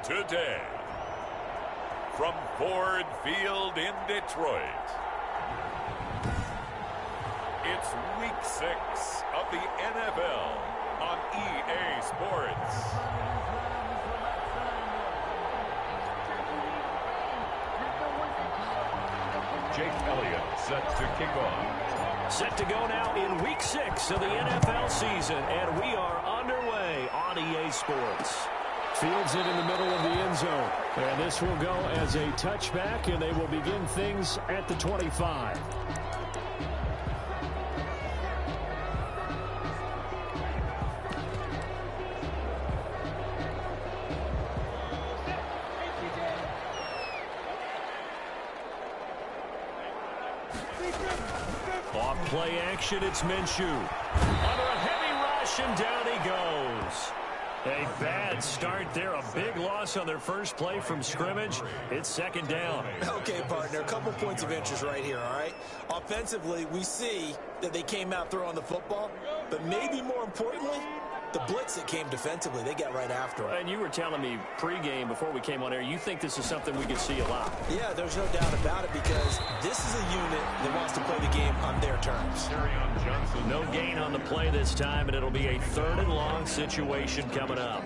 today. From Ford Field in Detroit, it's Week 6 of the NFL on EA Sports. Jake Elliott set to kick off. Set to go now in Week 6 of the NFL season, and we are underway on EA Sports. Fields it in the middle of the end zone. And this will go as a touchback, and they will begin things at the 25. Off play action, it's Minshew. Under a heavy rush, and down he goes. A bad start there. A big loss on their first play from scrimmage. It's second down. Okay, partner, a couple points of interest right here, all right? Offensively, we see that they came out throwing the football, but maybe more importantly, the blitz that came defensively, they got right after it. And you were telling me pregame before we came on air, you think this is something we could see a lot. Yeah, there's no doubt about it because this is a unit that wants to play the game on their terms. No gain on the play this time, and it'll be a 3rd and long situation coming up.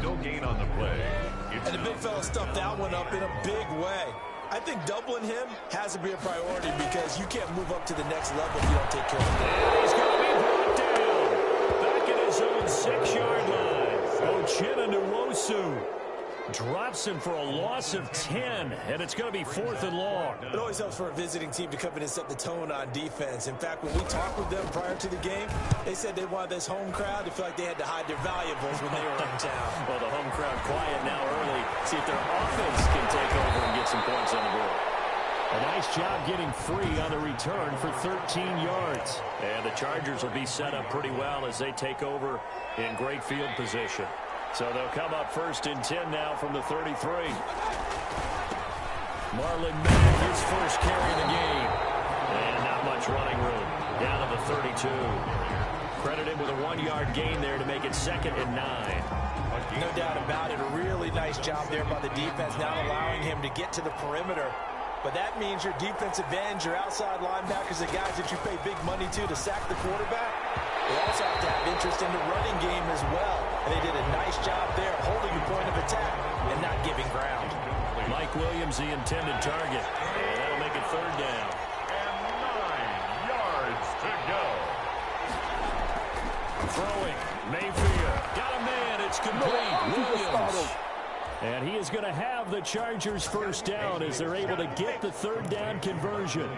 No gain on the play. And the big fella stuffed that one up in a big way. I think doubling him has to be a priority because you can't move up to the next level if you don't take care of him. And he's going to be brought down. Back at his own 6-yard line. Ochena Nwosu drops him for a loss of 10, and it's going to be 4th and long. It always helps for a visiting team to come in and set the tone on defense. In fact, when we talked with them prior to the game, they said they wanted this home crowd to feel like they had to hide their valuables when they were in town. Well, the home crowd quiet now early. See if their offense can take over and get some points on the board. A nice job getting free on the return for 13 yards. And the Chargers will be set up pretty well as they take over in great field position. So they'll come up 1st and 10 now from the 33. Marlon Mack, his first carry of the game. And not much running room. Down to the 32. Credited with a 1-yard gain there to make it 2nd and 9. No doubt about it. A really nice job there by the defense, not allowing him to get to the perimeter. But that means your defensive ends, your outside linebackers, the guys that you pay big money to sack the quarterback, they also have to have interest in the running game as well. And they did a nice job there holding the point of attack and not giving ground. Mike Williams, the intended target. And that'll make it 3rd down. And 9 yards to go. Throwing. Mayfield. Got a man. It's complete. Williams. And he is going to have the Chargers 1st down as they're able to get the 3rd down conversion.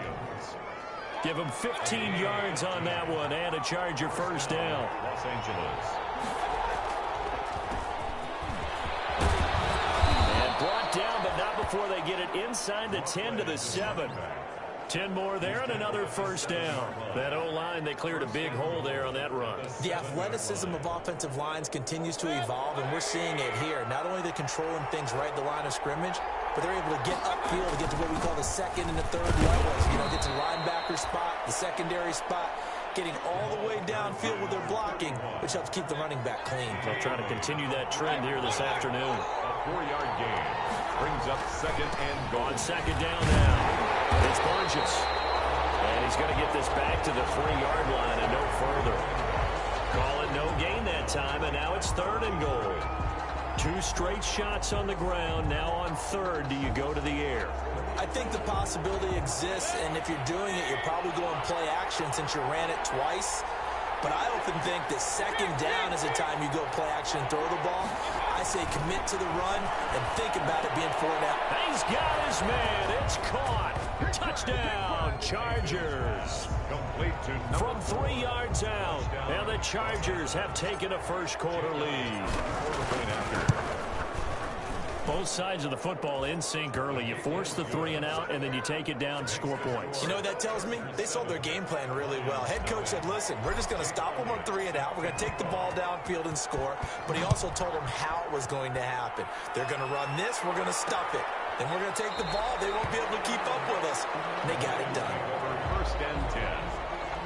Give them 15 yards on that one and a Charger 1st down. Los Angeles. And brought down, but not before they get it inside the 10 to the 7. 10 more there and another 1st down. That O-line, they cleared a big hole there on that run. The athleticism of offensive lines continues to evolve, and we're seeing it here. Not only they're controlling things right at the line of scrimmage, but they're able to get upfield to get to what we call the 2nd and the 3rd levels. You know, get to linebacker spot, the secondary spot, getting all the way downfield with their blocking, which helps keep the running back clean. They'll try to continue that trend here this afternoon. A 4-yard gain brings up 2nd and goal. On 2nd down now. It's Burgess. And he's going to get this back to the 3-yard line and no further. Call it no gain that time, and now it's 3rd and goal. 2 straight shots on the ground. Now on 3rd, do you go to the air? I think the possibility exists, and if you're doing it, you're probably going play action since you ran it twice. But I often think that 2nd down is the time you go play action and throw the ball. I say commit to the run and think about it being 4 down. He's got his man. It's caught. Touchdown, Chargers. Complete to from 3 yards out. And the Chargers have taken a first quarter lead. Both sides of the football in sync early. You force the 3 and out, and then you take it down, score points. You know what that tells me? They sold their game plan really well. Head coach said, listen, we're just going to stop them on 3 and out. We're going to take the ball downfield and score. But he also told them how it was going to happen. They're going to run this. We're going to stuff it. Then we're going to take the ball. They won't be able to keep up with us. And they got it done. First and 10.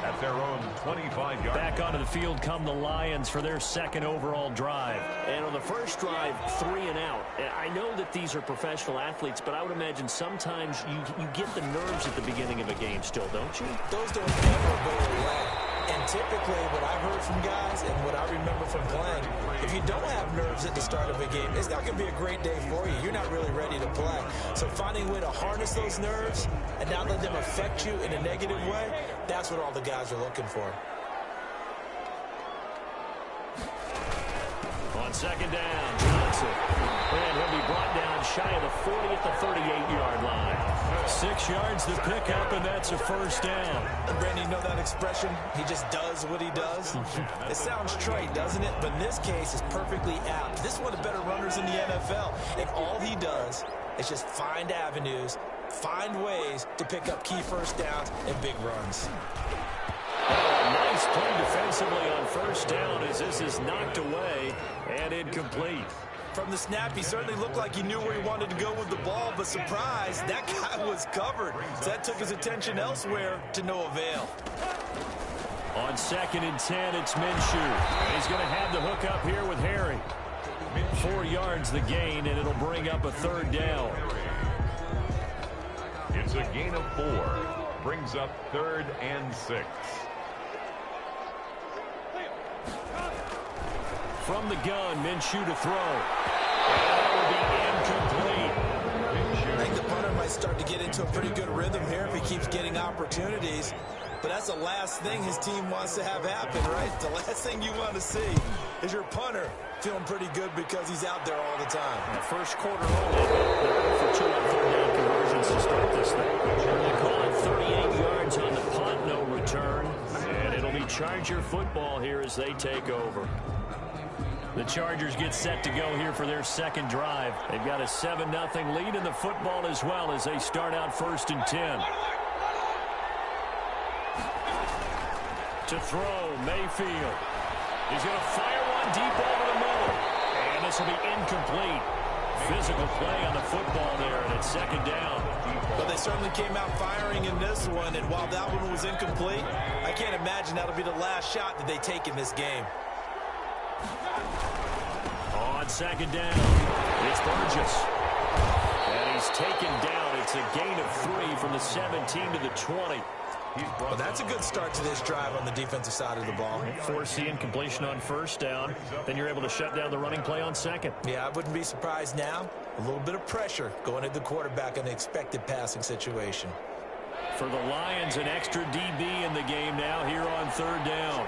at their own 25-yard. Back onto the field come the Lions for their second overall drive. And on the first drive, 3 and out. I know that these are professional athletes, but I would imagine sometimes you get the nerves at the beginning of a game still, don't you? Those don't ever go away. And typically what I've heard from guys and what I remember from playing, if you don't have nerves at the start of a game, it's not going to be a great day for you. You're not really ready to play. So finding a way to harness those nerves and not let them affect you in a negative way, that's what all the guys are looking for. On second down, Johnson. And he'll be brought down shy of the 40 at the 38-yard line. 6 yards to pick up, and that's a first down. And Brandon, you know that expression? He just does what he does. It sounds trite, doesn't it? But in this case, it's perfectly apt. This is one of the better runners in the NFL. And all he does is just find avenues, find ways to pick up key first downs and big runs. Nice play defensively on first down as this is knocked away and incomplete. From the snap, he certainly looked like he knew where he wanted to go with the ball, but surprise, that guy was covered. So that took his attention elsewhere to no avail. On second and 10, it's Minshew. He's going to have the hook up here with Harry. 4 yards the gain, and it'll bring up a third down. It's a gain of 4. Brings up 3rd and 6. From the gun, Minshew to throw. And that will be incomplete. I think the punter might start to get into a pretty good rhythm here if he keeps getting opportunities. But that's the last thing his team wants to have happen, right? The last thing you want to see is your punter feeling pretty good because he's out there all the time. The first quarter only, they're for 2 on third down conversions to start this thing. They call it 38 yards on the punt, no return. And it'll be Charger football here as they take over. The Chargers get set to go here for their second drive. They've got a 7-0 lead in the football as well as they start out 1st and 10. To throw, Mayfield. He's going to fire one deep over the middle. And this will be incomplete. Physical play on the football there, and it's second down. But they certainly came out firing in this one, and while that one was incomplete, I can't imagine that'll be the last shot that they take in this game. On second down, it's Burgess. And he's taken down. It's a gain of 3 from the 17 to the 20. Well, that's a good start to this drive on the defensive side of the ball. Force the incompletion on first down. Then you're able to shut down the running play on second. Yeah, I wouldn't be surprised now. A little bit of pressure going at the quarterback in the expected passing situation. For the Lions, an extra DB in the game now here on third down.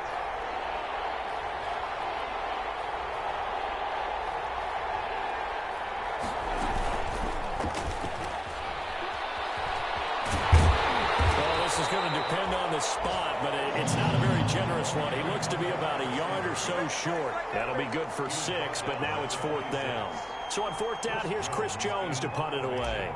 Is going to depend on the spot, but it's not a very generous one. He looks to be about a yard or so short. That'll be good for 6, but now it's 4th down. So on 4th down, here's Chris Jones to punt it away.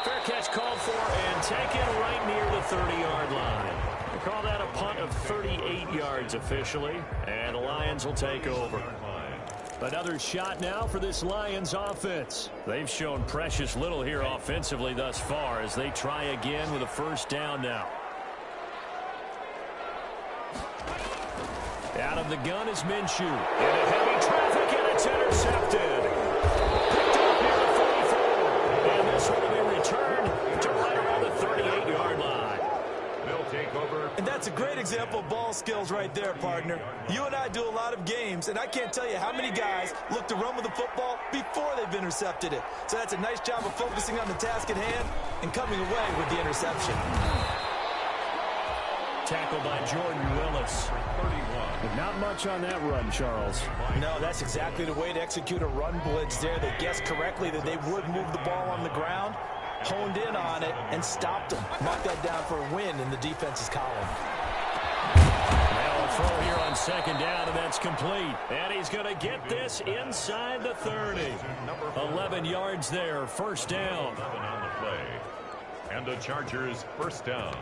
Fair catch called for and taken right near the 30-yard line. They call that a punt of 38 yards officially, and the Lions will take over. Another shot now for this Lions offense. They've shown precious little here offensively thus far as they try again with a first down now. Out of the gun is Minshew. Into heavy traffic, and it's intercepted. Picked up near the 44. And this one will be returned to right around the 38-yard line. They'll take over. And that's a great example of ball skills right there, partner. You and I do a lot of games, and I can't tell you how many guys look to run with the football before they've intercepted it. So that's a nice job of focusing on the task at hand and coming away with the interception. Tackled by Jordan Willis. 31. Not much on that run, Charles. No, that's exactly the way to execute a run blitz there. They guessed correctly that they would move the ball on the ground, honed in on it, and stopped them. Knocked that down for a win in the defense's column. Now a throw here on second down, and that's complete. And he's going to get this inside the 30. 11 yards there, first down. On the play. And the Chargers first down.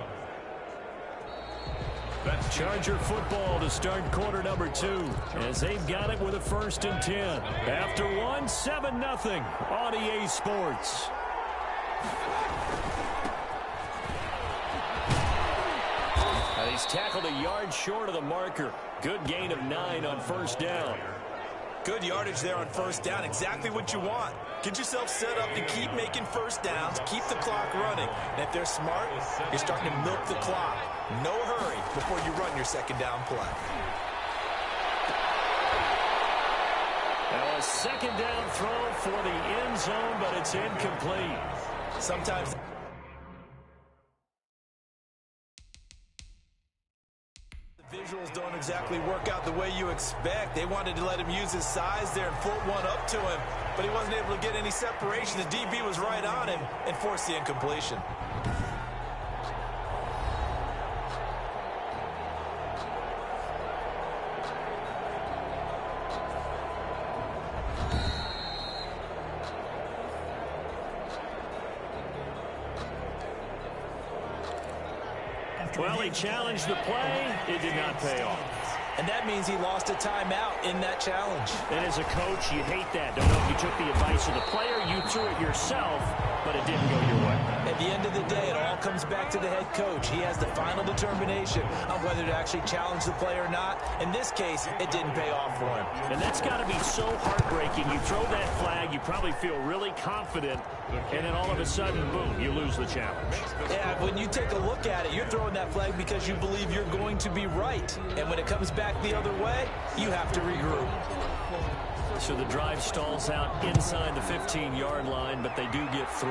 Charger football to start quarter number 2 as they've got it with a 1st and 10. After 1, 7-0 on EA Sports. He's tackled a yard short of the marker. Good gain of 9 on 1st down. Good yardage there on 1st down. Exactly what you want. Get yourself set up to keep making 1st downs, keep the clock running. And if they're smart, you're starting to milk the clock. No hurry before you run your 2nd down play. Now a 2nd down throw for the end zone, but it's incomplete. Sometimes visuals don't exactly work out the way you expect. They wanted to let him use his size there and float one up to him, but he wasn't able to get any separation. The DB was right on him and forced the incompletion. Well, he challenged the play. It did not pay off. And that means he lost a timeout in that challenge. And as a coach, you hate that. Don't know if you took the advice of the player, you threw it yourself, but it didn't go your way. At the end of the day, it all comes back to the head coach. He has the final determination on whether to actually challenge the play or not. In this case, it didn't pay off for him. And that's got to be so heartbreaking. You throw that flag, you probably feel really confident, and then all of a sudden, boom, you lose the challenge. Yeah, when you take a look at it, you're throwing that flag because you believe you're going to be right. And when it comes back the other way, you have to regroup. So the drive stalls out inside the 15-yard line, but they do get 3.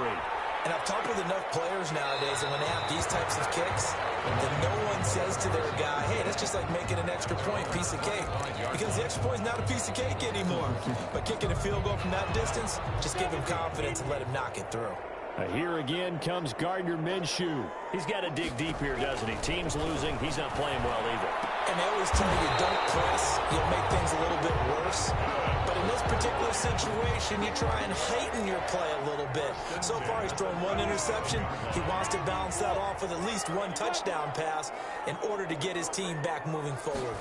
And I've talked with enough players nowadays, and when they have these types of kicks, then no one says to their guy, hey, that's just like making an extra point, piece of cake. Because the extra point is not a piece of cake anymore. But kicking a field goal from that distance, just give him confidence and let him knock it through. Here again comes Gardner Minshew. He's got to dig deep here, doesn't he? Team's losing. He's not playing well either. And they always tell you don't press. You'll make things a little bit worse. But in this particular situation, you try and heighten your play a little bit. So far, he's thrown 1 interception. He wants to balance that off with at least 1 touchdown pass in order to get his team back moving forward.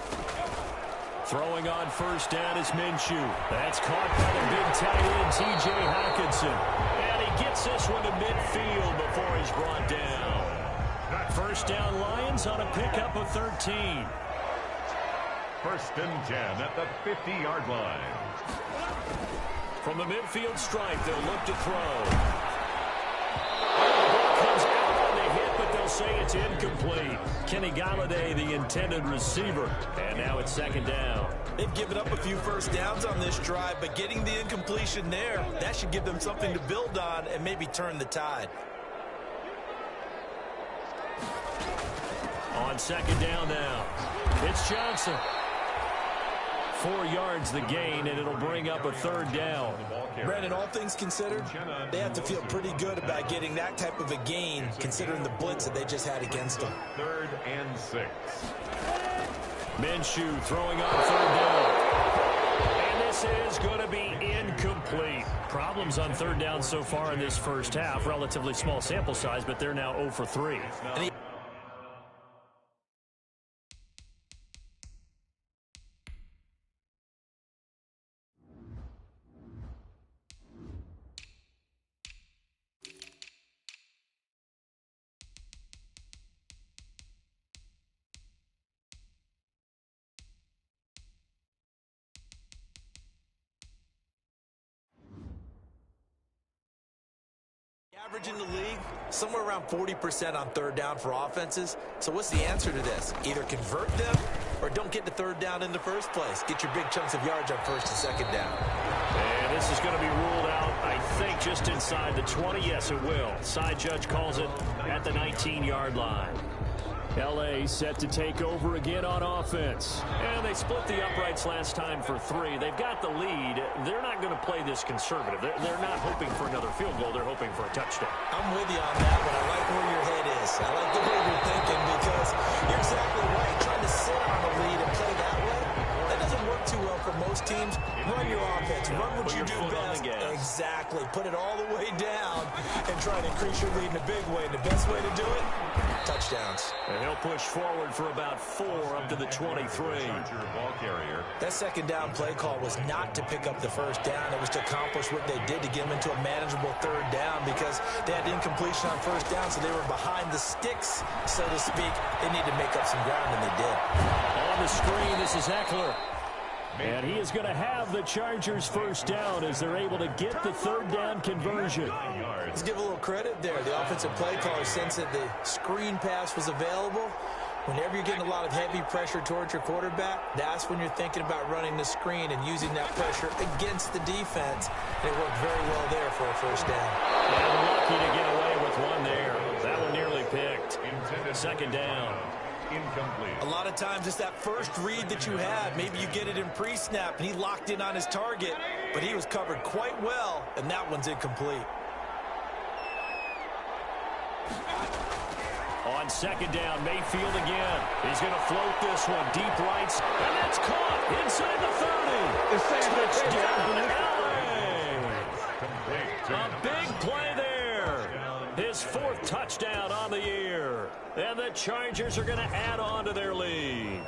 Throwing on 1st down is Minshew. That's caught by the big tight end, T.J. Hockenson. And he gets this one to midfield before he's brought down. 1st down Lions on a pickup of 13. 1st and 10 at the 50-yard line. From the midfield stripe, they'll look to throw. Ball comes out on the hit, but they'll say it's incomplete. Kenny Galladay, the intended receiver. And now it's 2nd down. They've given up a few 1st downs on this drive, but getting the incompletion there, that should give them something to build on and maybe turn the tide. On 2nd down now, it's Johnson. 4 yards the gain, and it'll bring up a 3rd down. Brandon, all things considered, they have to feel pretty good about getting that type of a gain, considering the blitz that they just had against them. 3rd and 6. Minshew throwing on 3rd down. And this is going to be incomplete. Problems on 3rd down so far in this 1st half. Relatively small sample size, but they're now 0 for 3. Average in the league, somewhere around 40% on 3rd down for offenses. So what's the answer to this? Either convert them or don't get the 3rd down in the first place. Get your big chunks of yards on 1st and 2nd down. And this is going to be ruled out, I think, just inside the 20. Yes, it will. Side judge calls it at the 19-yard line. L.A. set to take over again on offense. And they split the uprights last time for 3. They've got the lead. They're not going to play this conservative. They're not hoping for another field goal. They're hoping for a touchdown. I'm with you on that, but I like where your head is. I like the way you're thinking because you're exactly right. Trying to sit on the lead and play that way, that doesn't work too well for most teams. Run your offense. Run what you do best. Exactly. Put it all the way down and try to increase your lead in a big way. And the best way to do it, touchdowns. And he'll push forward for about 4 up to the 23. That second down play call was not to pick up the first down. It was to accomplish what they did to get them into a manageable third down because they had incompletion on first down, so they were behind the sticks, so to speak. They needed to make up some ground, and they did. On the screen, this is Eckler. And he is going to have the Chargers first down as they're able to get the third down conversion. Let's give a little credit there. The offensive play caller sensed that the screen pass was available. Whenever you're getting a lot of heavy pressure towards your quarterback, that's when you're thinking about running the screen and using that pressure against the defense. And it worked very well there for a first down. And lucky to get away with one there. That one nearly picked. Second down. Incomplete. A lot of times it's that first read that you have. Maybe you get it in pre-snap and he locked in on his target, but he was covered quite well, and that one's incomplete. On second down, Mayfield again. He's going to float this one deep right, and that's caught inside the 30. Touchdown, LA. A big play there. His 4th touchdown on the year. And the Chargers are going to add on to their lead.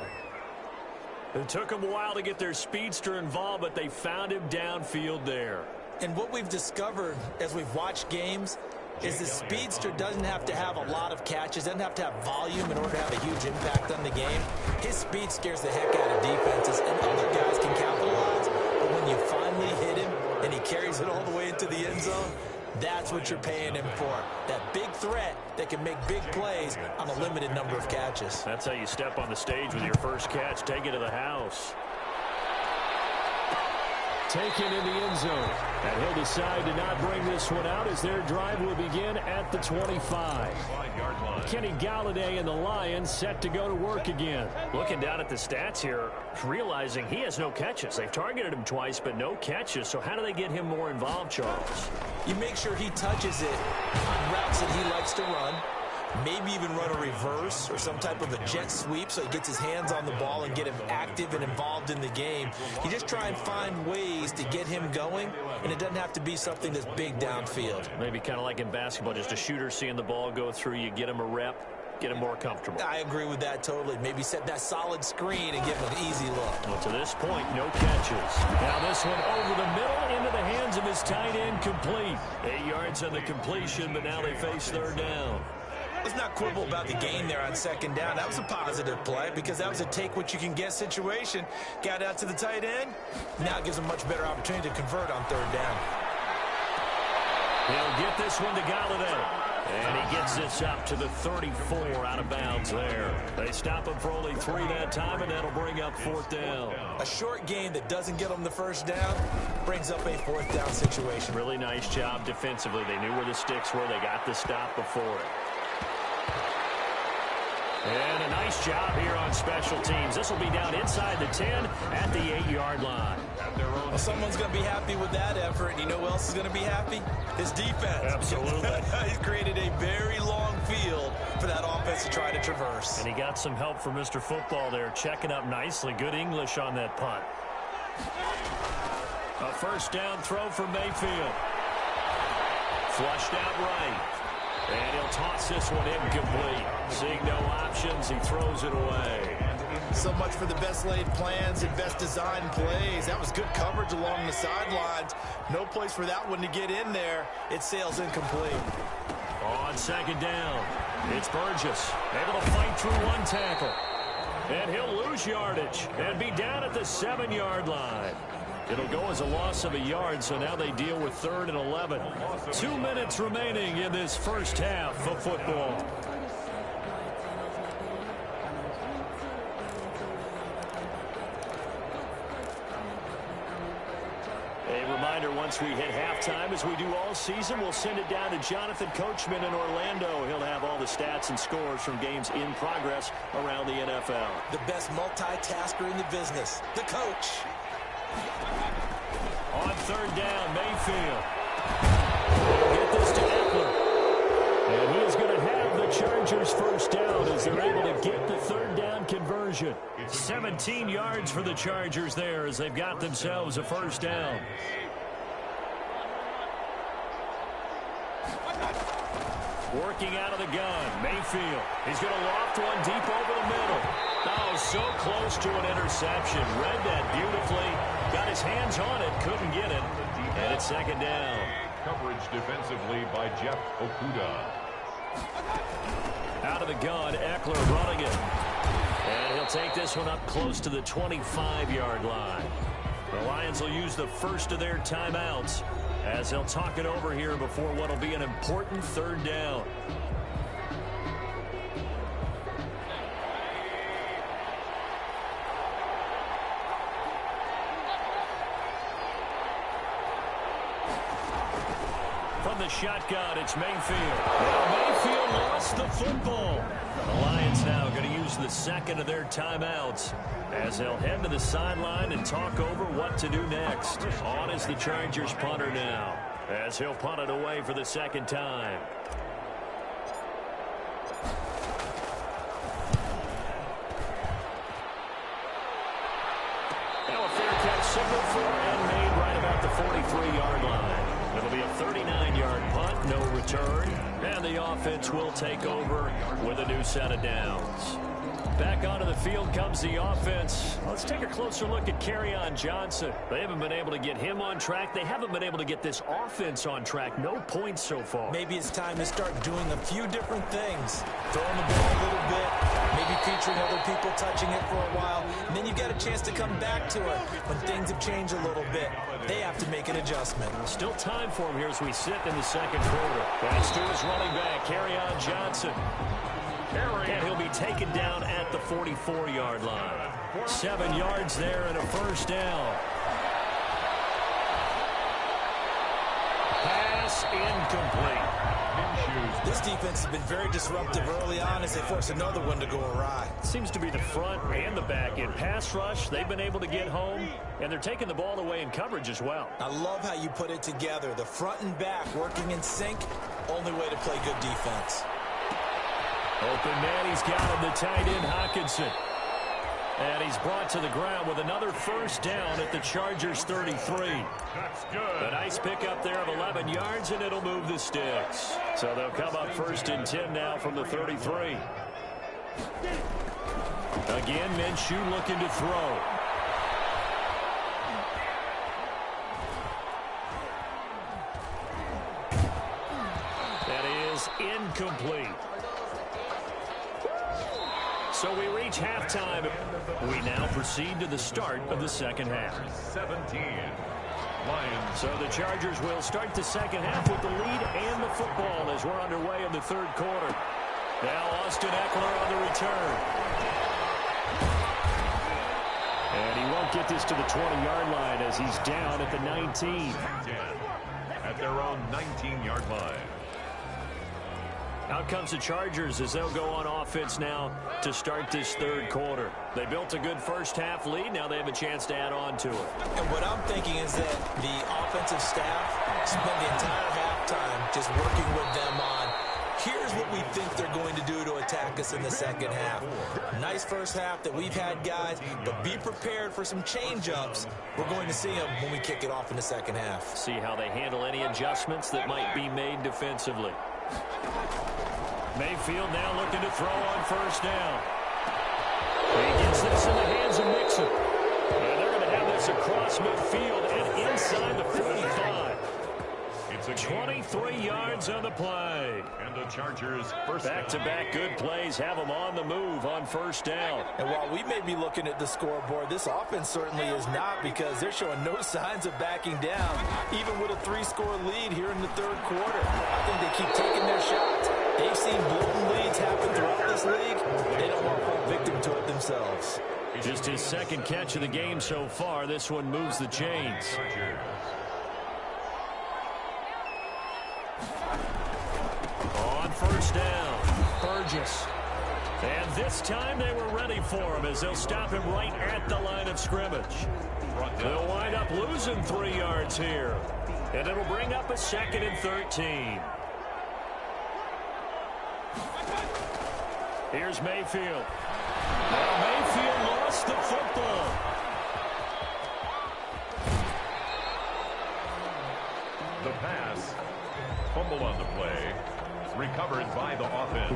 It took them a while to get their speedster involved, but they found him downfield there. And what we've discovered as we've watched games is the speedster doesn't have to have a lot of catches, doesn't have to have volume in order to have a huge impact on the game. His speed scares the heck out of defenses, and other guys can capitalize. But when you finally hit him and he carries it all the way into the end zone, that's what you're paying him for. That big threat that can make big plays on a limited number of catches. That's how you step on the stage with your first catch. Take it to the house. Taken in the end zone. And he'll decide to not bring this one out as their drive will begin at the 25. Kenny Galladay and the Lions set to go to work again. Looking down at the stats here, realizing he has no catches. They've targeted him twice, but no catches. So how do they get him more involved, Charles? You make sure he touches it on routes that he likes to run. Maybe even run a reverse or some type of a jet sweep so he gets his hands on the ball and get him active and involved in the game. You just try and find ways to get him going, and it doesn't have to be something that's big downfield. Maybe kind of like in basketball, just a shooter seeing the ball go through, you get him a rep, get him more comfortable. I agree with that totally. Maybe set that solid screen and give him an easy look. Well, to this point, no catches. Now this one over the middle into the hands of his tight end, complete. 8 yards on the completion, but now they face third down. Let's not quibble about the gain there on second down. That was a positive play because that was a take-what-you-can-get situation. Got out to the tight end. Now it gives him a much better opportunity to convert on third down. He'll get this one to Galladay. And he gets this up to the 34 out of bounds there. They stop him for only 3 that time, and that'll bring up fourth down. A short gain that doesn't get them the first down brings up a fourth down situation. Really nice job defensively. They knew where the sticks were. They got the stop before it. And a nice job here on special teams. This will be down inside the 10 at the 8-yard line. Well, someone's going to be happy with that effort. And you know who else is going to be happy? His defense. Absolutely. He's created a very long field for that offense to try to traverse. And he got some help from Mr. Football there, checking up nicely. Good English on that punt. A first down throw for Mayfield. Flushed out right. And he'll toss this one incomplete. Seeing no options, he throws it away. So much for the best laid plans and best designed plays. That was good coverage along the sidelines. No place for that one to get in there. It sails incomplete. On second down, it's Burgess, able to fight through one tackle. And he'll lose yardage and be down at the 7-yard line. It'll go as a loss of a yard, so now they deal with 3rd and 11. 2 minutes remaining in this first half of football. A reminder, once we hit halftime, as we do all season, we'll send it down to Jonathan Coachman in Orlando. He'll have all the stats and scores from games in progress around the NFL. The best multitasker in the business, the coach. On third down, Mayfield. Get this to Eckler. And he is going to have the Chargers first down as they're able to get the third down conversion. 17 yards for the Chargers there as they've got themselves a first down. Working out of the gun, Mayfield. He's going to loft one deep over the middle. Oh, so close to an interception. Read that beautifully. Got his hands on it, couldn't get it. And it's second down. Coverage defensively by Jeff Okuda. Out of the gun, Eckler running it. And he'll take this one up close to the 25-yard line. The Lions will use the first of their timeouts as they'll talk it over here before what will be an important third down. From the shotgun, it's Mayfield. Now Mayfield lost the football. The Lions now going to use the second of their timeouts as they'll head to the sideline and talk over what to do next. On is the Chargers punter now as he'll punt it away for the second time. Now a fair catch signaled for and made right about the 43-yard line. It'll be a 39-yard punt, no return, and the offense will take over with a new set of downs. Back onto the field comes the offense. Let's take a closer look at Kerryon Johnson. They haven't been able to get him on track. They haven't been able to get this offense on track. No points so far. Maybe it's time to start doing a few different things. Throwing the ball a little bit, maybe featuring other people touching it for a while, and then you get a chance to come back to it when things have changed a little bit. They have to make an adjustment. Still time for him here as we sit in the second quarter. Thanks to his running back, Kerryon Johnson. And he'll be taken down at the 44-yard line. 7 yards there and a first down. Pass incomplete. This defense has been very disruptive early on as they force another one to go awry. Seems to be the front and the back. In pass rush, they've been able to get home, and they're taking the ball away in coverage as well. I love how you put it together. The front and back working in sync, only way to play good defense. Open man, he's got him, the tight end, Hockenson. And he's brought to the ground with another first down at the Chargers' 33. That's good. A nice pickup there of 11 yards, and it'll move the sticks. So they'll come up first and 10 now from the 33. Again, Minshew looking to throw. That is incomplete. So we reach halftime. We now proceed to the start of the second half. 17. Lions. So the Chargers will start the second half with the lead and the football as we're underway in the third quarter. Now Austin Eckler on the return. And he won't get this to the 20-yard line as he's down at the 19. At their own 19-yard line. Out comes the Chargers as they'll go on offense now to start this third quarter. They built a good first half lead. Now they have a chance to add on to it. And what I'm thinking is that the offensive staff spent the entire halftime just working with them on, here's what we think they're going to do to attack us in the second half. Nice first half that we've had, guys, but be prepared for some change-ups. We're going to see them when we kick it off in the second half. See how they handle any adjustments that might be made defensively. Mayfield now looking to throw on first down. He gets this in the hands of Mixon. And they're going to have this across midfield and inside the 45. It's 23 yards on the play. And the Chargers first back-to-back good plays have them on the move on first down. And while we may be looking at the scoreboard, this offense certainly is not, because they're showing no signs of backing down, even with a 3-score lead here in the third quarter. I think they keep taking their shots. They've seen blown leads happen throughout this league. They don't want to fall victim to it themselves. Just his second catch of the game so far. This one moves the chains. On first down, Burgess. And this time they were ready for him as they'll stop him right at the line of scrimmage. They'll wind up losing 3 yards here. And it'll bring up a 2nd and 13. Here's Mayfield. Now Mayfield lost the football. The pass. Fumble on the play. Recovered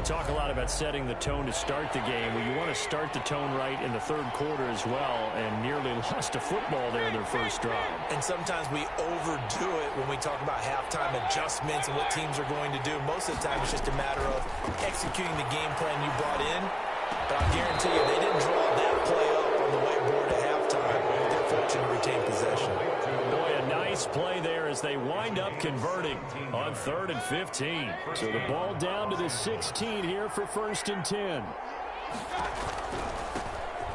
talk a lot about setting the tone to start the game. Well, you want to start the tone right in the third quarter as well, and nearly lost a football there in their first drive. And sometimes we overdo it when we talk about halftime adjustments and what teams are going to do. Most of the time, it's just a matter of executing the game plan you brought in. But I'll guarantee you, they didn't draw that play up on the whiteboard at halftime. They're fortunate to retain possession. Boy, a nice play there as they wind up converting on 3rd and 15. So the ball down to the 16 here for 1st and 10.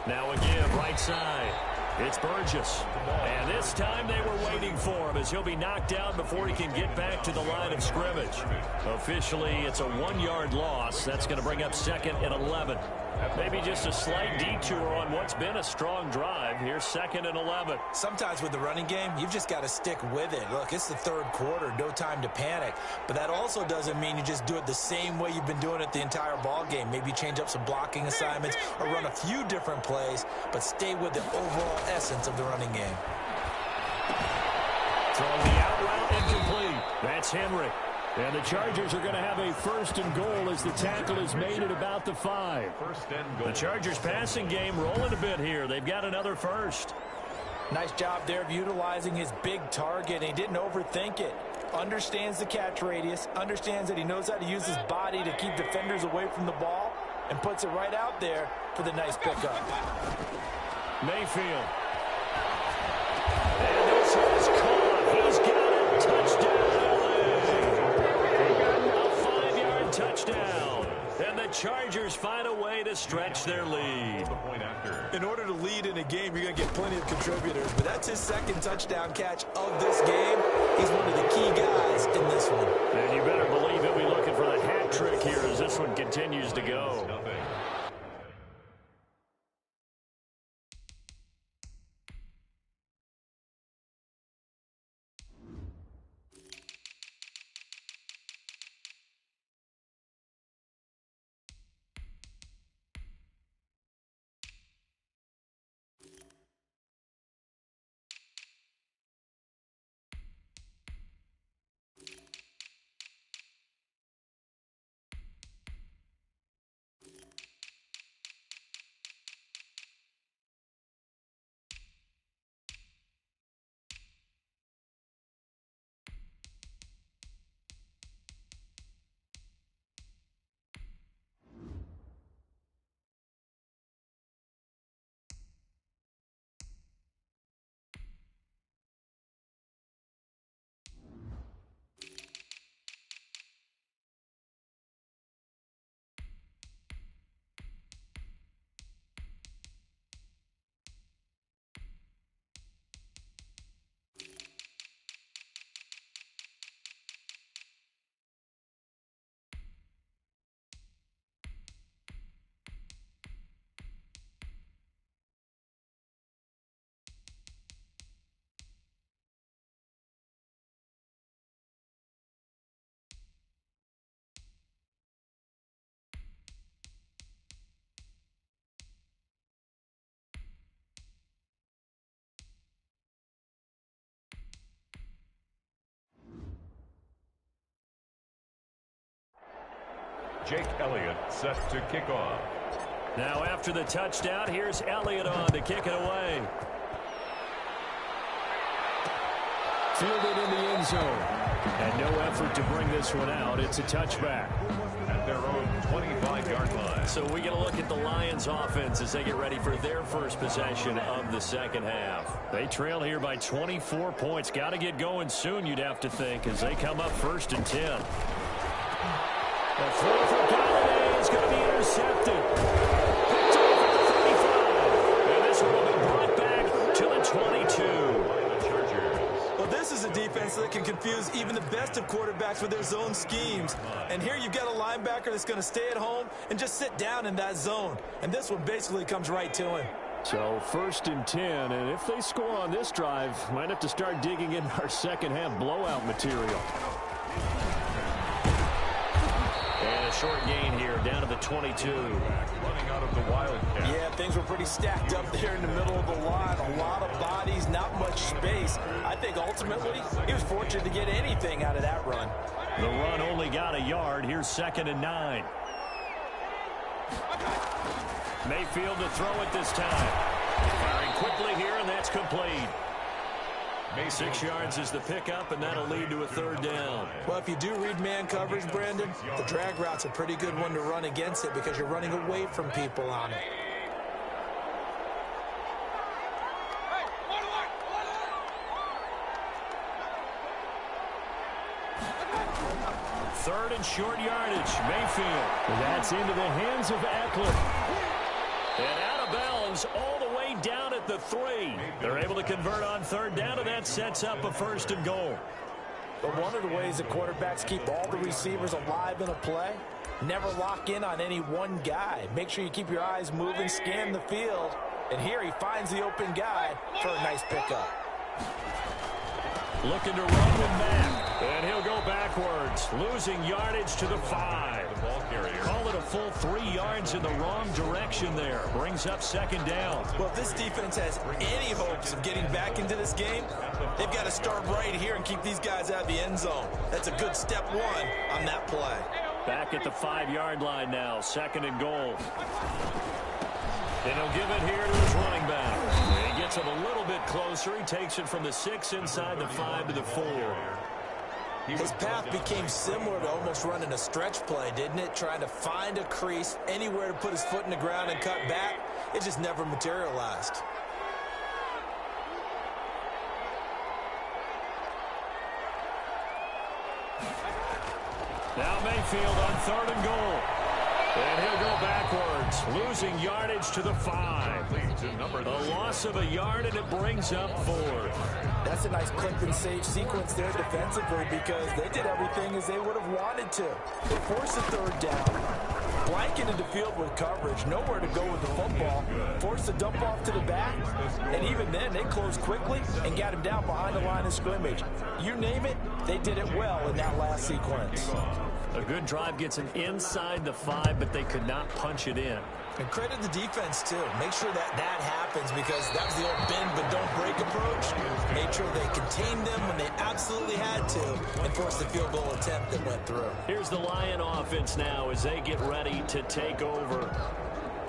Now again, right side. It's Burgess. And this time they were waiting for him as he'll be knocked out before he can get back to the line of scrimmage. Officially, it's a 1-yard loss. That's going to bring up 2nd and 11. Maybe just a slight detour on what's been a strong drive. Here's 2nd and 11. Sometimes with the running game, you've just got to stick with it. Look, it's the third quarter, no time to panic. But that also doesn't mean you just do it the same way you've been doing it the entire ball game. Maybe change up some blocking assignments or run a few different plays, but stay with the overall essence of the running game. Throwing the out route incomplete. That's Henry. And the Chargers are going to have a 1st and goal as the tackle is made at about the 5. The Chargers passing game rolling a bit here. They've got another first. Nice job there of utilizing his big target. And he didn't overthink it. Understands the catch radius. Understands that he knows how to use his body to keep defenders away from the ball. And puts it right out there for the nice pickup. Mayfield. And this is caught. He's got it. Touchdown. Touchdown. And the Chargers find a way to stretch their lead. In order to lead in a game, you're going to get plenty of contributors. But that's his 2nd touchdown catch of this game. He's one of the key guys in this one. And you better believe he'll be looking for the hat trick here as this one continues to go. Jake Elliott set to kick off. Now after the touchdown, here's Elliott on to kick it away. Fielded in the end zone. And no effort to bring this one out. It's a touchback. At their own 25-yard line. So we get a look at the Lions offense as they get ready for their first possession of the second half. They trail here by 24 points. Got to get going soon, you'd have to think, as they come up 1st and 10. The throw for Galladay is going to be intercepted. Picked off at the 35. And this one will be brought back to the 22. Well, this is a defense that can confuse even the best of quarterbacks with their zone schemes. And here you've got a linebacker that's going to stay at home and just sit down in that zone. And this one basically comes right to him. So 1st and 10, and if they score on this drive, might have to start digging in our second half blowout material. And a short gain here down to the 22. Running out of the Wildcat. Yeah, things were pretty stacked up there in the middle of the line. A lot of bodies, not much space. I think ultimately he was fortunate to get anything out of that run. The run only got a yard. Here's 2nd and 9. Mayfield to throw it this time. Firing quickly here, and that's complete. 6 yards is the pickup, and that'll lead to a 3rd down. Well, if you do read man coverage, Brandon, the drag route's a pretty good one to run against it because you're running away from people on it. Third and short yardage. Mayfield. That's into the hands of Eckler. And out of bounds all the way down at the 3. They're able to convert on 3rd down, and that sets up a 1st and goal. But one of the ways that quarterbacks keep all the receivers alive in a play, never lock in on any one guy. Make sure you keep your eyes moving, scan the field. And here he finds the open guy for a nice pickup. Looking to run him back. And he'll go backwards, losing yardage to the 5. Call it a full 3 yards in the wrong direction there. Brings up 2nd down. Well, if this defense has any hopes of getting back into this game, they've got to start right here and keep these guys out of the end zone. That's a good step 1 on that play. Back at the 5-yard line now, 2nd and goal. And he'll give it here to his running back. And he gets him a little bit closer. He takes it from the 6 inside the 5 to the 4. His path became similar to almost running a stretch play, didn't it? Trying to find a crease, anywhere to put his foot in the ground and cut back. It just never materialized. Now Mayfield on 3rd and goal. And he'll go backwards, losing yardage to the 5. A loss of a yard, and it brings up 4th. That's a nice clip and save sequence there defensively because they did everything as they would have wanted to. They forced a 3rd down, blanketed the field with coverage, nowhere to go with the football, forced a dump off to the back, and even then they closed quickly and got him down behind the line of scrimmage. You name it, they did it well in that last sequence. A good drive gets him inside the 5, but they could not punch it in. And credit the defense, too. Make sure that happens because that was the old bend but don't break approach. Made sure they contained them when they absolutely had to and forced the field goal attempt that went through. Here's the Lion offense now as they get ready to take over.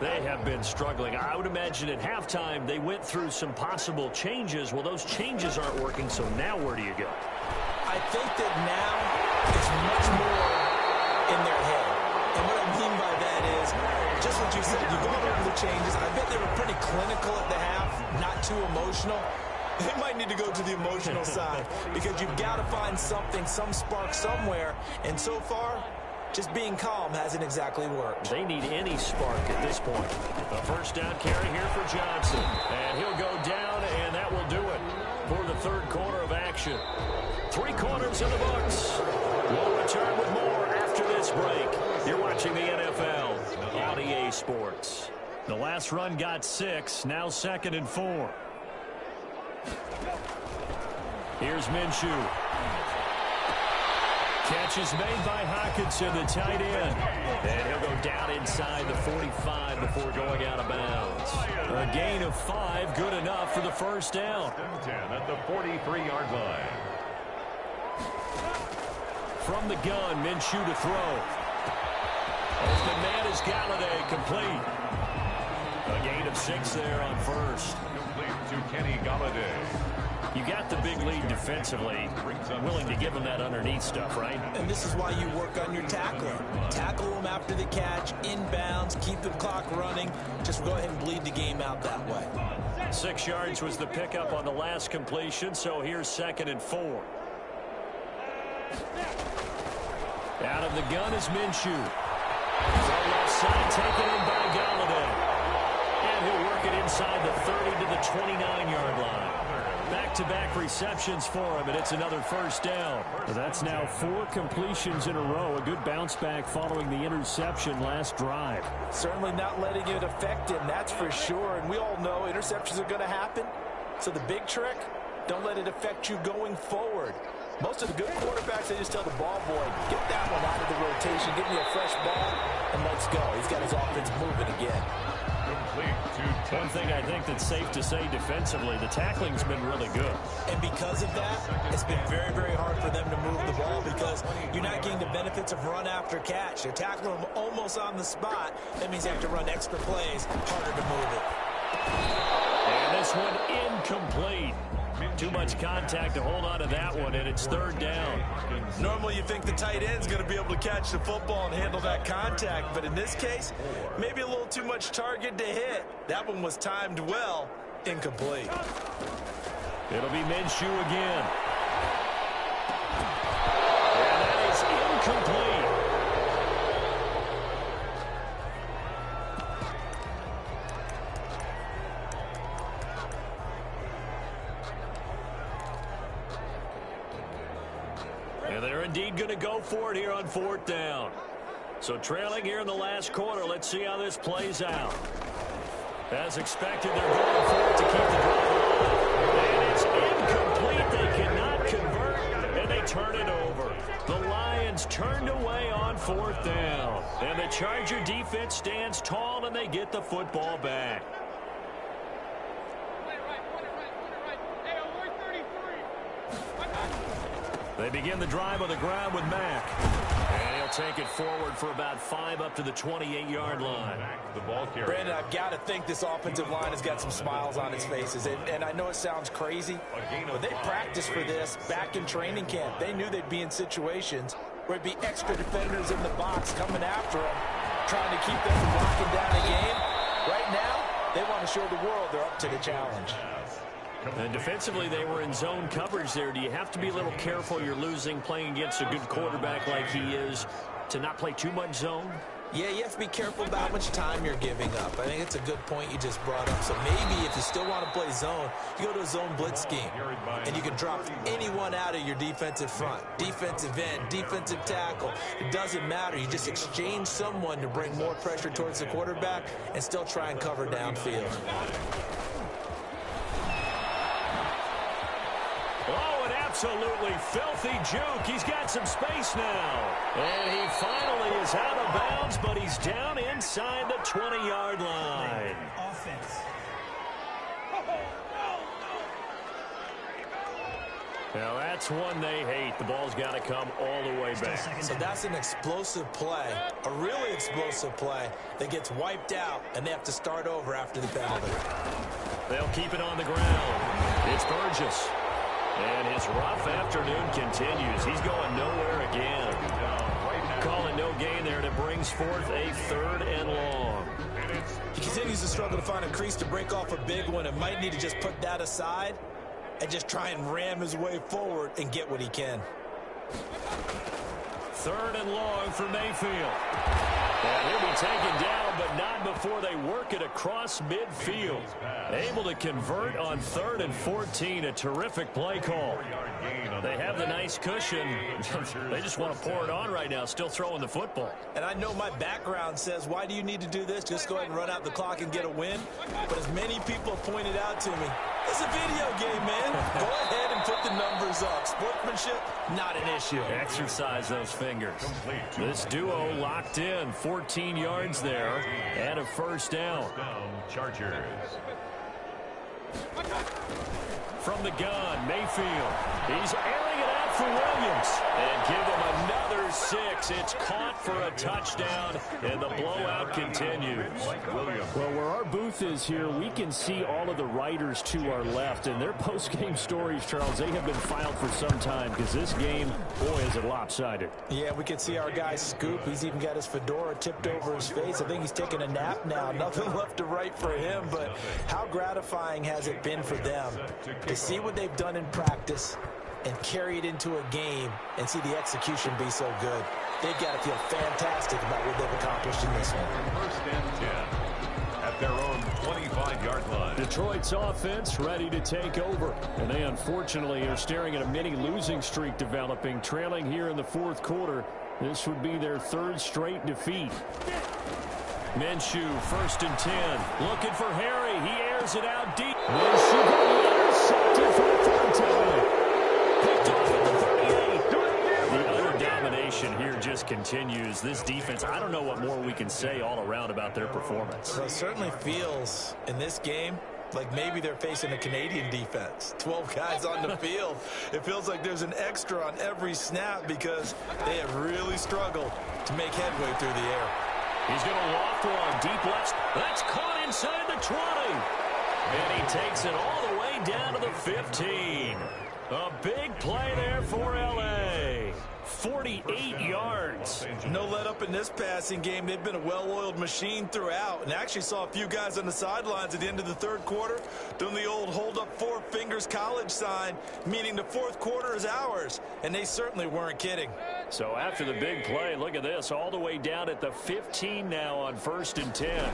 They have been struggling. I would imagine at halftime they went through some possible changes. Well, those changes aren't working, so now where do you go? I think that now it's much more in their head. And what I mean by that is, just what you said, you've gone over the changes. I bet they were pretty clinical at the half, not too emotional. They might need to go to the emotional side because you've got to find something, some spark somewhere. And so far, just being calm hasn't exactly worked. They need any spark at this point. A 1st down carry here for Johnson. And he'll go down, and that will do it for the 3rd quarter of action. 3 quarters in the books. We'll return with more after this break. You're watching the NFL on EA Sports. The last run got 6, now 2nd and 4. Here's Minshew. Catch is made by Hockenson, the tight end. And he'll go down inside the 45 before going out of bounds. A gain of 5, good enough for the 1st down. 10 at the 43-yard line. From the gun, Minshew to throw. Open man is Galladay, complete. A gain of 6 there on 1st. Complete to Kenny Galladay. You got the big lead defensively. Willing to give him that underneath stuff, right? And this is why you work on your tackling. Tackle them after the catch, inbounds, keep the clock running. Just go ahead and bleed the game out that way. 6 yards was the pickup on the last completion, so here's 2nd and 4. Out of the gun is Minshew. From left side, taken in by Galladay. And he'll work it inside the 30 to the 29-yard line. Back-to-back receptions for him, and it's another 1st down. That's now 4 completions in a row. A good bounce back following the interception last drive. Certainly not letting it affect him, that's for sure. And we all know interceptions are going to happen. So the big trick, don't let it affect you going forward. Most of the good quarterbacks, they just tell the ball boy, get that one out of the rotation, give me a fresh ball, and let's go. He's got his offense moving again. One thing I think that's safe to say defensively, the tackling's been really good. And because of that, it's been very, very hard for them to move the ball because you're not getting the benefits of run after catch. They're tackling them almost on the spot. That means they have to run extra plays, harder to move it. And this one incomplete. Too much contact to hold on to that one, and it's third down. Normally you think the tight end's going to be able to catch the football and handle that contact, but in this case, maybe a little too much target to hit. That one was timed well, incomplete. It'll be Minshew again. And that is incomplete. And they're indeed going to go for it here on fourth down. So trailing here in the last quarter, let's see how this plays out. As expected, they're going for it to keep the drive alive. And it's incomplete. They cannot convert, and they turn it over. The Lions turned away on fourth down. And the Charger defense stands tall, and they get the football back. They begin the drive on the ground with Mack. And he'll take it forward for about 5 up to the 28-yard line. Brandon, I've got to think this offensive line has got some smiles on its faces. And I know it sounds crazy, but they practiced for this back in training camp. They knew they'd be in situations where it'd be extra defenders in the box coming after them, trying to keep them from locking down a game. Right now, they want to show the world they're up to the challenge. And defensively, they were in zone coverage there. Do you have to be a little careful you're losing playing against a good quarterback like he is to not play too much zone? Yeah, you have to be careful about how much time you're giving up. I think it's a good point you just brought up. So maybe if you still want to play zone, you go to a zone blitz scheme. And you can drop anyone out of your defensive front. Defensive end, defensive tackle. It doesn't matter. You just exchange someone to bring more pressure towards the quarterback and still try and cover downfield. Oh, an absolutely filthy juke. He's got some space now. And he finally is out of bounds, but he's down inside the 20-yard line. Offense. Now, that's one they hate. The ball's got to come all the way back. So that's an explosive play, a really explosive play that gets wiped out, and they have to start over after the penalty. They'll keep it on the ground. It's Burgess. And his rough afternoon continues. He's going nowhere again. Calling no gain there, and it brings forth a third and long. He continues to struggle to find a crease to break off a big one and might need to just put that aside and just try and ram his way forward and get what he can. Third and long for Mayfield. And he'll be taken down, but not before they work it across midfield. Able to convert on 3rd and 14. A terrific play call. They have the nice cushion. They just want to pour it on right now, still throwing the football. And I know my background says, why do you need to do this? Just go ahead and run out the clock and get a win. But as many people have pointed out to me, it's a video game, man. Go ahead and put the numbers up. Sportsmanship, not an issue. Exercise those fingers. This duo locked in. 14 yards there and a first down. Chargers. From the gun, Mayfield. He's airing it out for Williams. And give him another 6. It's caught for a touchdown, and the blowout continues. Well, where our booth is here, we can see all of the writers to our left. And their post-game stories, Charles, they have been filed for some time because this game, boy, is it lopsided. Yeah, we can see our guy Scoop. He's even got his fedora tipped over his face. I think he's taking a nap now. Nothing left to write for him, but how gratifying has it been for them to see what they've done in practice and carry it into a game and see the execution be so good. They've got to feel fantastic about what they've accomplished in this one. First and 10 at their own 25-yard line. Detroit's offense ready to take over. And they unfortunately are staring at a mini losing streak developing, trailing here in the fourth quarter. This would be their 3rd straight defeat. Minshew, 1st and 10. Looking for Harry. He airs it out deep. Minshew got intercepted for the 3rd time. Picked off at the 38. The utter domination domination here just continues. This defense, I don't know what more we can say all around about their performance. Well, it certainly feels in this game like maybe they're facing a Canadian defense. 12 guys on the field. It feels like there's an extra on every snap because they have really struggled to make headway through the air. He's going to loft one deep left. That's caught inside the 20. And he takes it all the way down to the 15. A big play there for L.A. 48 yards. No let up in this passing game. They've been a well-oiled machine throughout. And actually saw a few guys on the sidelines at the end of the third quarter doing the old hold up four fingers college sign, meaning the fourth quarter is ours. And they certainly weren't kidding. So after the big play, look at this, all the way down at the 15 now on 1st and 10.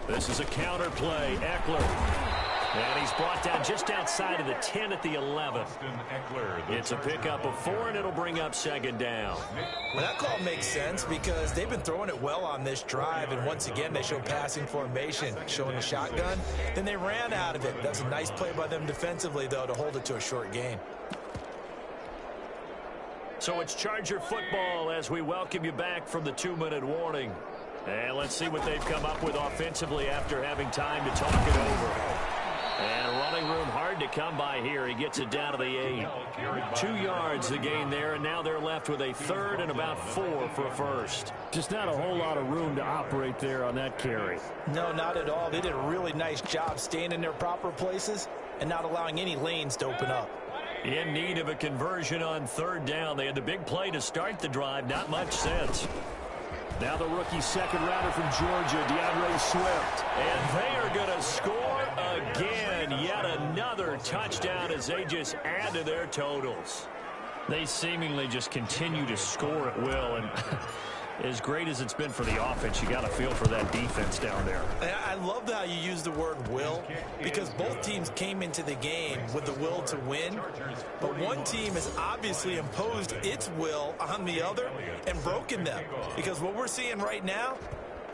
This is a counter play. Eckler. And he's brought down just outside of the 10 at the 11. It's a pickup of 4, and it'll bring up 2nd down. Well, that call makes sense because they've been throwing it well on this drive, and once again, they show passing formation, showing the shotgun. Then they ran out of it. That's a nice play by them defensively, though, to hold it to a short gain. So it's Charger football as we welcome you back from the 2-minute warning. And let's see what they've come up with offensively after having time to talk it over. And running room hard to come by here. He gets it down to the 8. 2 yards the gain there, and now they're left with a 3rd and about 4 for a first. Just not a whole lot of room to operate there on that carry. No, not at all. They did a really nice job staying in their proper places and not allowing any lanes to open up. In need of a conversion on 3rd down. They had the big play to start the drive. Not much sense. Now the rookie second rounder from Georgia, DeAndre Swift. And they are going to score again. Yet another touchdown as they just add to their totals. They seemingly just continue to score at will. And as great as it's been for the offense, you got to feel for that defense down there. I love how you use the word will, because both teams came into the game with the will to win, but one team has obviously imposed its will on the other and broken them, because what we're seeing right now,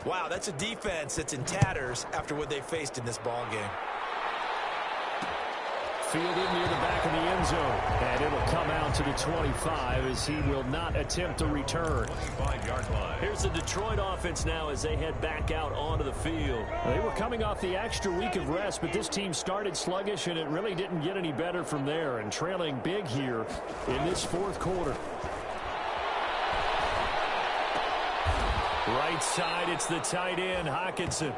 wow, that's a defense that's in tatters after what they faced in this ball game. Fielded near the back of the end zone. And it'll come out to the 25 as he will not attempt to return. Here's the Detroit offense now as they head back out onto the field. They were coming off the extra week of rest, but this team started sluggish, and it really didn't get any better from there. And trailing big here in this 4th quarter. Right side, it's the tight end, Hockenson.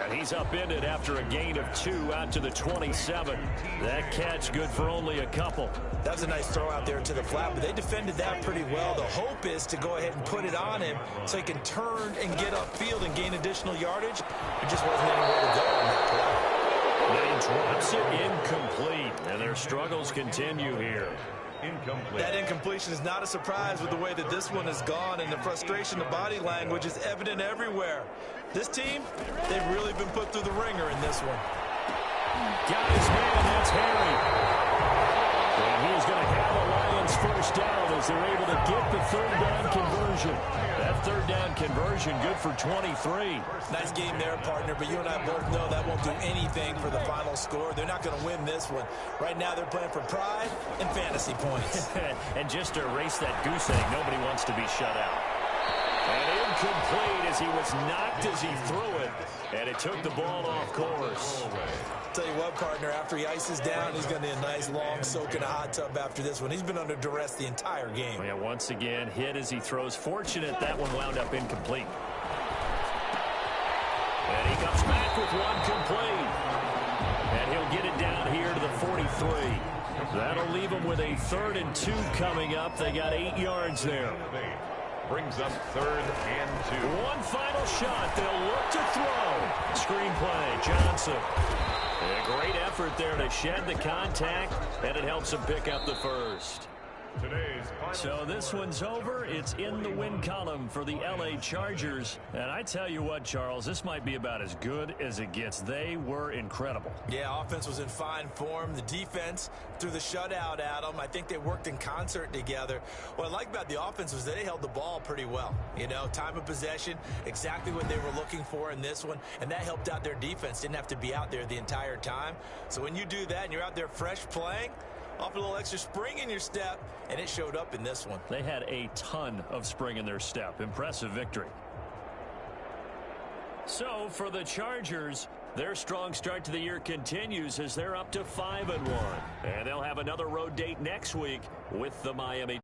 And he's upended after a gain of 2 out to the 27. That catch good for only a couple. That was a nice throw out there to the flat, but they defended that pretty well. The hope is to go ahead and put it on him so he can turn and get upfield and gain additional yardage. There just wasn't anywhere to go on that play. They drops it incomplete, and their struggles continue here. That incompletion is not a surprise with the way that this one has gone, and the frustration, the body language is evident everywhere. This team, they've really been put through the ringer in this one. Got his man, that's Harry. And he's going to have a Lions first down as they're able to get the 3rd down conversion. That 3rd down conversion good for 23. Nice game there, partner, but you and I both know that won't do anything for the final score. They're not going to win this one. Right now they're playing for pride and fantasy points. And just to erase that goose egg, nobody wants to be shut out. And incomplete as he was knocked as he threw it. And it took the ball off course. Tell you what, partner, after he ices down, he's going to need a nice long soak in a hot tub after this one. He's been under duress the entire game. Yeah, once again, hit as he throws. Fortunate that one wound up incomplete. And he comes back with one complete. And he'll get it down here to the 43. That'll leave him with a 3rd and 2 coming up. They got 8 yards there. Brings up 3rd and 2. One final shot. They'll look to throw. Screenplay, Johnson. A great effort there to shed the contact, and it helps him pick up the first. So this one's over. It's in the win column for the L.A. Chargers. And I tell you what, Charles, this might be about as good as it gets. They were incredible. Yeah, offense was in fine form. The defense threw the shutout at them. I think they worked in concert together. What I like about the offense was they held the ball pretty well. You know, time of possession, exactly what they were looking for in this one. And that helped out their defense. Didn't have to be out there the entire time. So when you do that and you're out there fresh playing, Offer a little extra spring in your step, and it showed up in this one. They had a ton of spring in their step. Impressive victory. So for the Chargers, their strong start to the year continues as they're up to 5-1. And they'll have another road date next week with the Miami